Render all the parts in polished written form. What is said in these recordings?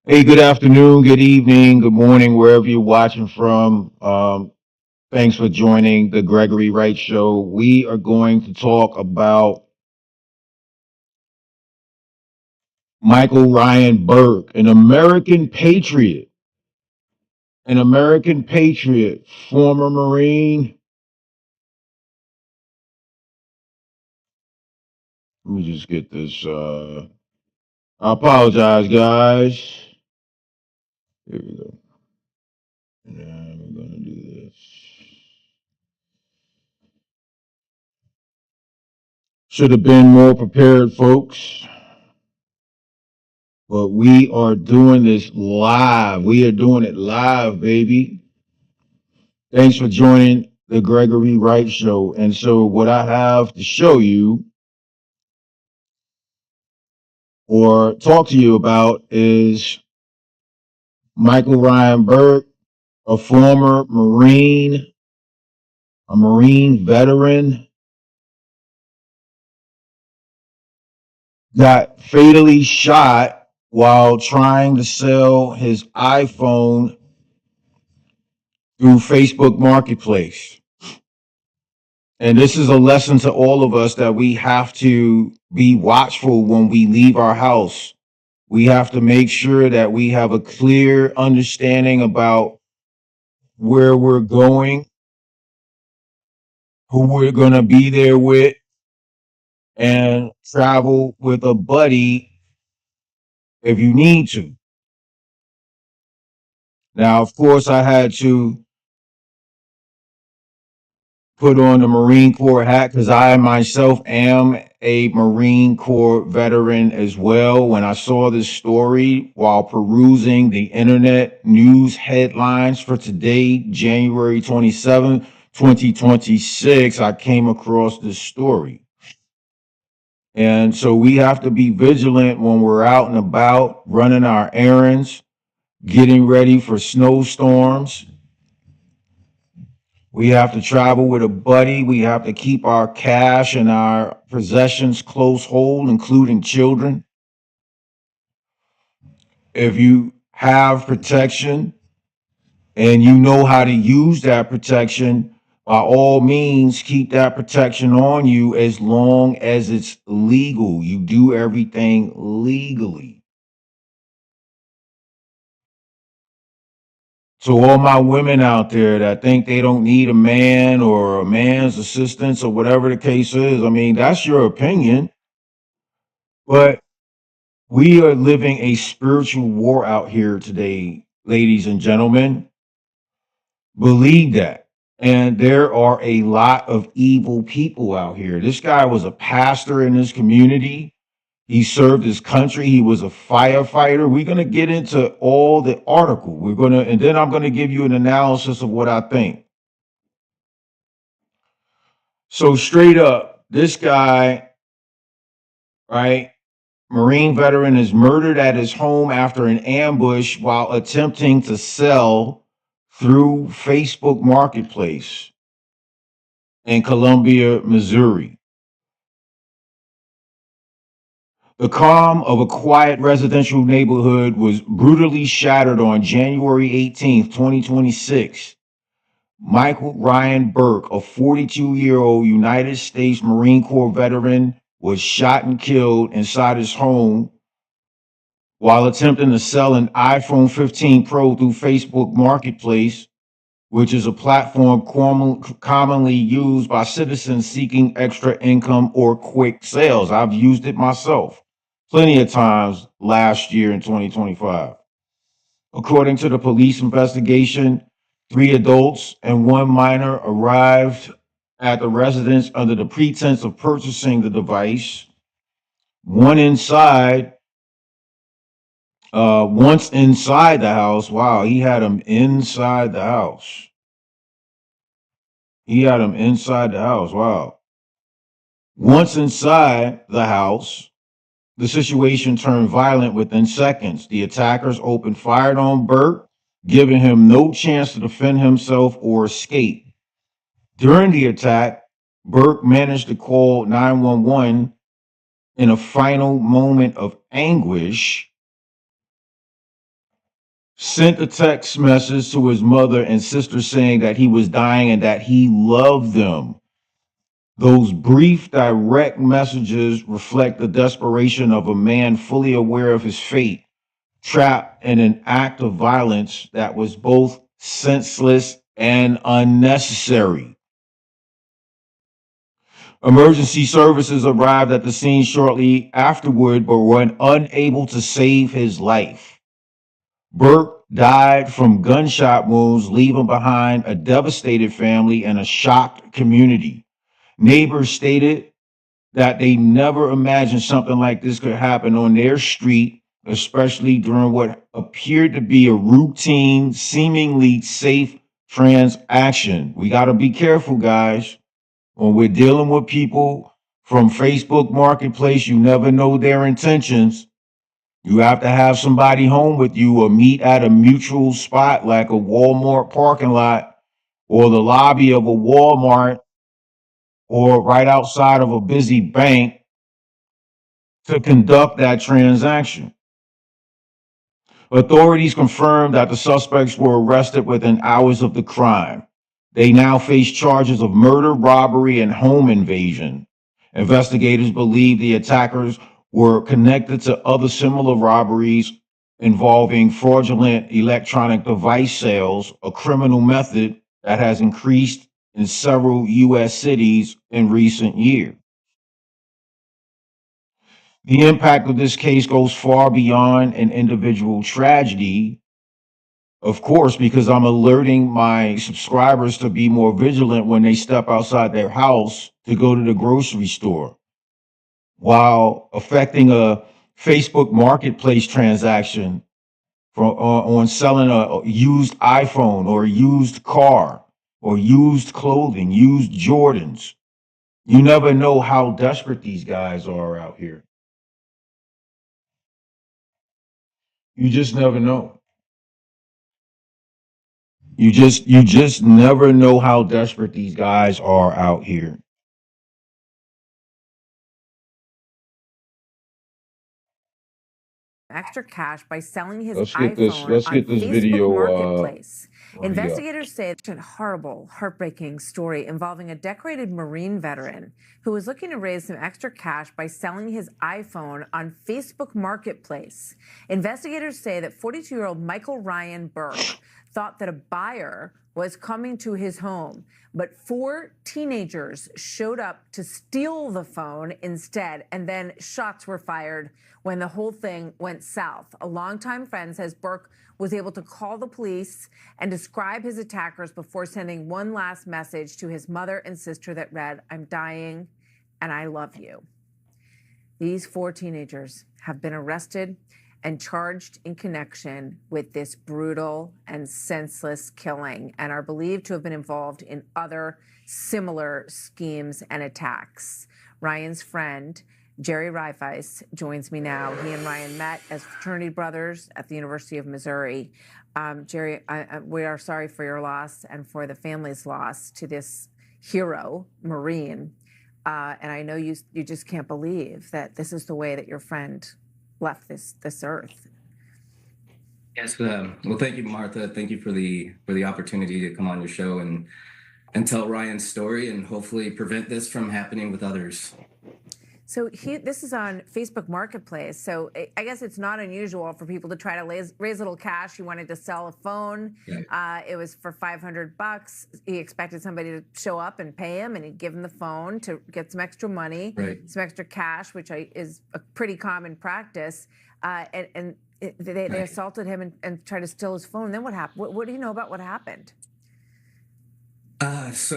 Hey, good afternoon, good evening, good morning, wherever you're watching from. Thanks for joining the Gregory Wright Show. We are going to talk about Michael Ryan Burke, an American patriot, former Marine. Let me just get this. I apologize, guys. Here we go. Now we're going to do this. Should have been more prepared, folks. But we are doing this live. We are doing it live, baby. Thanks for joining the Gregory Wright Show. And so, what I have to show you or talk to you about is Michael Ryan Burke, a former Marine, a Marine veteran, got fatally shot while trying to sell his iPhone through Facebook Marketplace. And this is a lesson to all of us that we have to be watchful when we leave our house. We have to make sure that we have a clear understanding about where we're going, who we're going to be there with, and travel with a buddy if you need to. Now, of course, I had to put on the Marine Corps hat because I myself am a Marine Corps veteran as well. When I saw this story while perusing the internet news headlines for today, January 27th, 2026, I came across this story. And so we have to be vigilant when we're out and about running our errands, getting ready for snowstorms. We have to travel with a buddy. We have to keep our cash and our possessions close hold, including children. If you have protection and you know how to use that protection, by all means, keep that protection on you as long as it's legal. You do everything legally. So all my women out there that think they don't need a man or a man's assistance or whatever the case is, I mean, that's your opinion, but we are living a spiritual war out here today, ladies and gentlemen. Believe that. And there are a lot of evil people out here. This guy was a pastor in his community. He served his country. He was a firefighter. We're going to get into all the article. And then I'm going to give you an analysis of what I think. So, straight up, this guy, right, Marine veteran, is murdered at his home after an ambush while attempting to sell through Facebook Marketplace in Columbia, Missouri. The calm of a quiet residential neighborhood was brutally shattered on January 18th, 2026. Michael Ryan Burke, a 42-year-old United States Marine Corps veteran, was shot and killed inside his home while attempting to sell an iPhone 15 Pro through Facebook Marketplace, which is a platform commonly used by citizens seeking extra income or quick sales. I've used it myself plenty of times last year in 2025. According to the police investigation, 3 adults and 1 minor arrived at the residence under the pretense of purchasing the device. One inside, once inside the house, wow, he had him inside the house. He had him inside the house, wow. Once inside the house, the situation turned violent within seconds. The attackers opened fire on Burke, giving him no chance to defend himself or escape. During the attack, Burke managed to call 911 in a final moment of anguish. sent a text message to his mother and sister saying that he was dying and that he loved them. Those brief, direct messages reflect the desperation of a man fully aware of his fate, trapped in an act of violence that was both senseless and unnecessary. Emergency services arrived at the scene shortly afterward, but were unable to save his life. Burke died from gunshot wounds, leaving behind a devastated family and a shocked community. Neighbors stated that they never imagined something like this could happen on their street, especially during what appeared to be a routine, seemingly safe transaction. We got to be careful, guys. When we're dealing with people from Facebook Marketplace, you never know their intentions. You have to have somebody home with you or meet at a mutual spot like a Walmart parking lot or the lobby of a Walmart or right outside of a busy bank to conduct that transaction. Authorities confirmed that the suspects were arrested within hours of the crime. They now face charges of murder, robbery, and home invasion. Investigators believe the attackers were connected to other similar robberies involving fraudulent electronic device sales, a criminal method that has increased in several U.S. cities in recent years. The impact of this case goes far beyond an individual tragedy, of course, because I'm alerting my subscribers to be more vigilant when they step outside their house to go to the grocery store, while affecting a Facebook marketplace transaction on selling a used iPhone or a used car or used clothing, used Jordans. You never know how desperate these guys are out here. You just never know. You just never know how desperate these guys are out here. Extra cash by selling his Let's get this. iPhone Let's on get this Facebook video. Marketplace. Re up. Investigators say it's a horrible, heartbreaking story involving a decorated Marine veteran who was looking to raise some extra cash by selling his iPhone on Facebook Marketplace. Investigators say that 42-year-old Michael Ryan Burke thought that a buyer was coming to his home, but four teenagers showed up to steal the phone instead, and then shots were fired when the whole thing went south. A longtime friend says Burke was able to call the police and describe his attackers before sending one last message to his mother and sister that read, "I'm dying and I love you." These four teenagers have been arrested and charged in connection with this brutal and senseless killing and are believed to have been involved in other similar schemes and attacks. Ryan's friend, Jerry Rifeis, joins me now. He and Ryan met as fraternity brothers at the University of Missouri. Jerry, we are sorry for your loss and for the family's loss to this hero, Marine. And I know you just can't believe that this is the way that your friend left this earth. Yes, well, thank you, Martha. Thank you for the opportunity to come on your show and tell Ryan's story and hopefully prevent this from happening with others. So this is on Facebook Marketplace. So I guess it's not unusual for people to try to raise a little cash. He wanted to sell a phone. Yeah. It was for $500. He expected somebody to show up and pay him, and he'd give him the phone to get some extra money, right, some extra cash, which is a pretty common practice. They right, assaulted him and tried to steal his phone. Then what happened? What do you know about what happened? This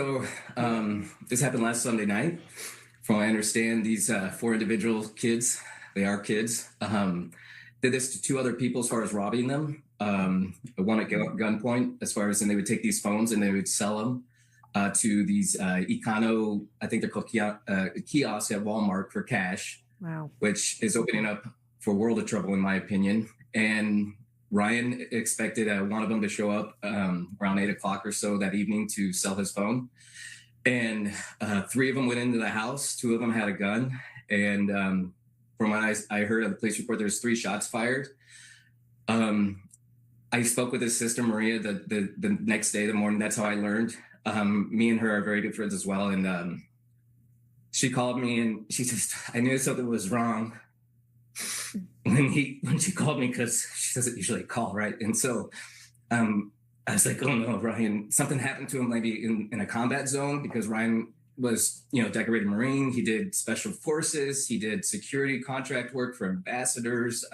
happened last Sunday night. From what I understand, these four individual kids, they are kids, did this to two other people as far as robbing them. One at gunpoint, as far as, and they would take these phones and they would sell them to these Econo, I think they're called kiosks at Walmart for cash. Wow. Which is opening up for a world of trouble, in my opinion. And Ryan expected one of them to show up around 8 o'clock or so that evening to sell his phone. And three of them went into the house. Two of them had a gun. And from what I heard of the police report, there's 3 shots fired. I spoke with his sister Maria the next day, the morning. That's how I learned. Me and her are very good friends as well, and she called me and she just, I knew something was wrong when she called me, because she doesn't usually call, right? And so I was like, oh no, Ryan, something happened to him, maybe in a combat zone, because Ryan was, decorated Marine. He did special forces. He did security contract work for ambassadors.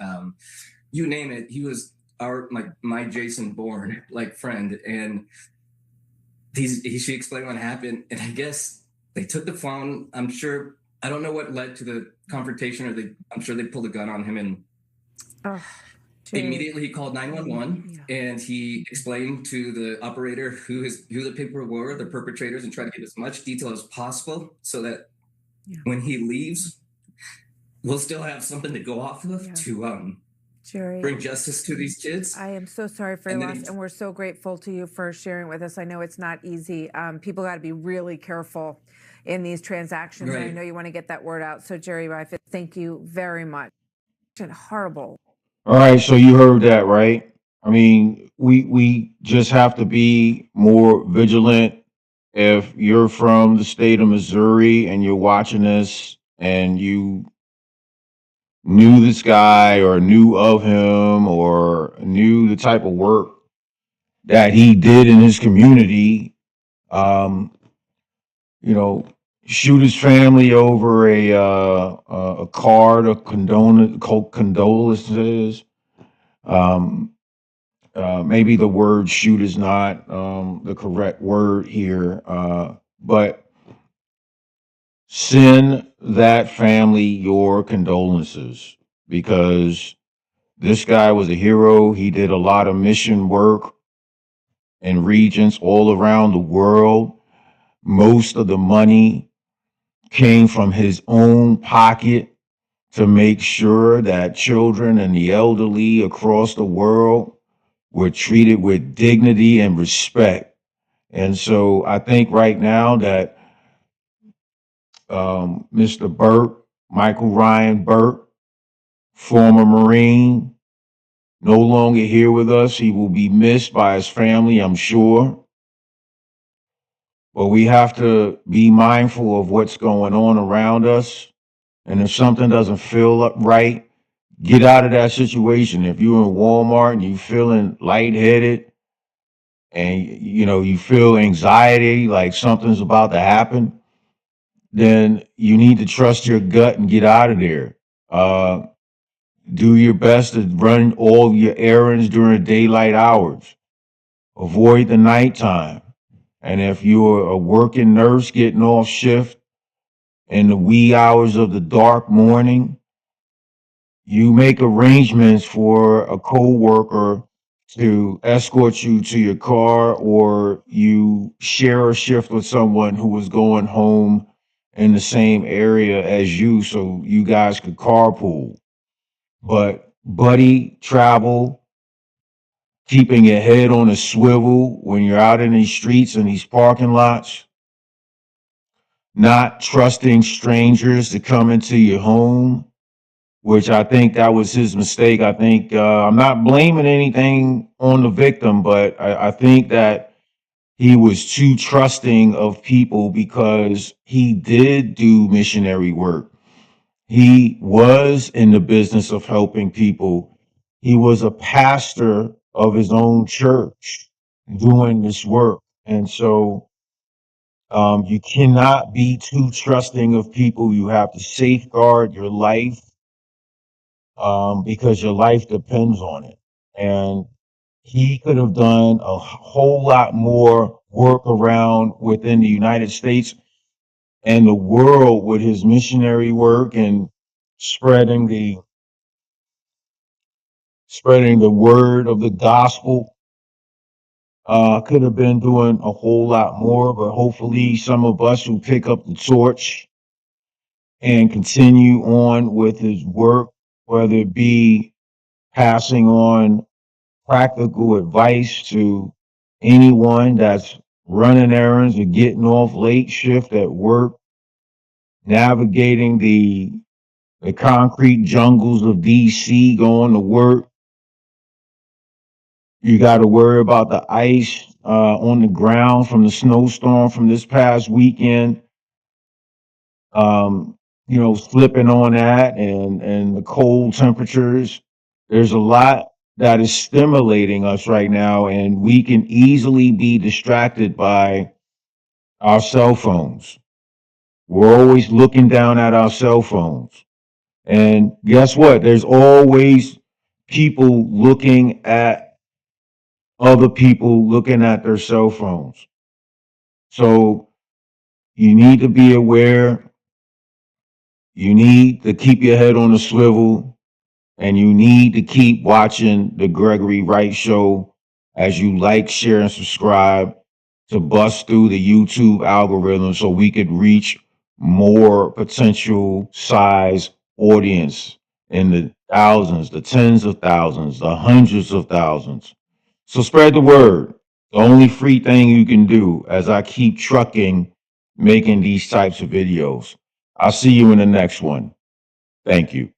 You name it. He was my Jason Bourne friend. And she explained what happened. And I guess they took the phone. I don't know what led to the confrontation, I'm sure they pulled a gun on him, and immediately he called 911, and he explained to the operator who the people were, the perpetrators, and tried to give as much detail as possible so that when he leaves, we'll still have something to go off of to Jerry, bring justice to these kids. I am so sorry for your loss, and we're so grateful to you for sharing with us. I know it's not easy. People got to be really careful in these transactions, right. And I know you want to get that word out. So, Jerry Reifus, thank you very much. Horrible. All right, so you heard that, right? I mean, we just have to be more vigilant. If you're from the state of Missouri and you're watching this and you knew this guy or knew of him or knew the type of work that he did in his community, um, shoot his family over a card of condolences. Maybe the word shoot is not the correct word here, but send that family your condolences, because this guy was a hero. He did a lot of mission work in regions all around the world. Most of the money came from his own pocket to make sure that children and the elderly across the world were treated with dignity and respect. And so I think right now that Mr. Burke, Michael Ryan Burke, former Marine, no longer here with us. He will be missed by his family, I'm sure. But we have to be mindful of what's going on around us. And if something doesn't feel right, get out of that situation. If you're in Walmart and you're feeling lightheaded and you feel anxiety, like something's about to happen, then you need to trust your gut and get out of there. Do your best to run all your errands during daylight hours. Avoid the nighttime. And if you're a working nurse getting off shift in the wee hours of the dark morning, you make arrangements for a coworker to escort you to your car, or you share a shift with someone who is going home in the same area as you so you guys could carpool. But buddy travel, keeping your head on a swivel when you're out in these streets and these parking lots, not trusting strangers to come into your home, which I think that was his mistake. I think I'm not blaming anything on the victim, but I think that he was too trusting of people because he did do missionary work. He was in the business of helping people. He was a pastor of his own church doing this work. And so you cannot be too trusting of people. You have to safeguard your life because your life depends on it. And he could have done a whole lot more work around within the United States and the world with his missionary work and spreading the word of the gospel. Could have been doing a whole lot more, but hopefully some of us who pick up the torch and continue on with his work, whether it be passing on practical advice to anyone that's running errands or getting off late shift at work, navigating the concrete jungles of DC, going to work, You got to worry about the ice on the ground from the snowstorm from this past weekend. Slipping on that and the cold temperatures. There's a lot that is stimulating us right now, and we can easily be distracted by our cell phones. We're always looking down at our cell phones. And guess what? There's always people looking at other people looking at their cell phones. So you need to be aware. You need to keep your head on a swivel, and you need to keep watching the Gregory Wright Show as you like, share, and subscribe to bust through the YouTube algorithm so we could reach more potential size audience in the thousands, the tens of thousands, the hundreds of thousands. So spread the word. The only free thing you can do as I keep trucking, making these types of videos. I'll see you in the next one. Thank you.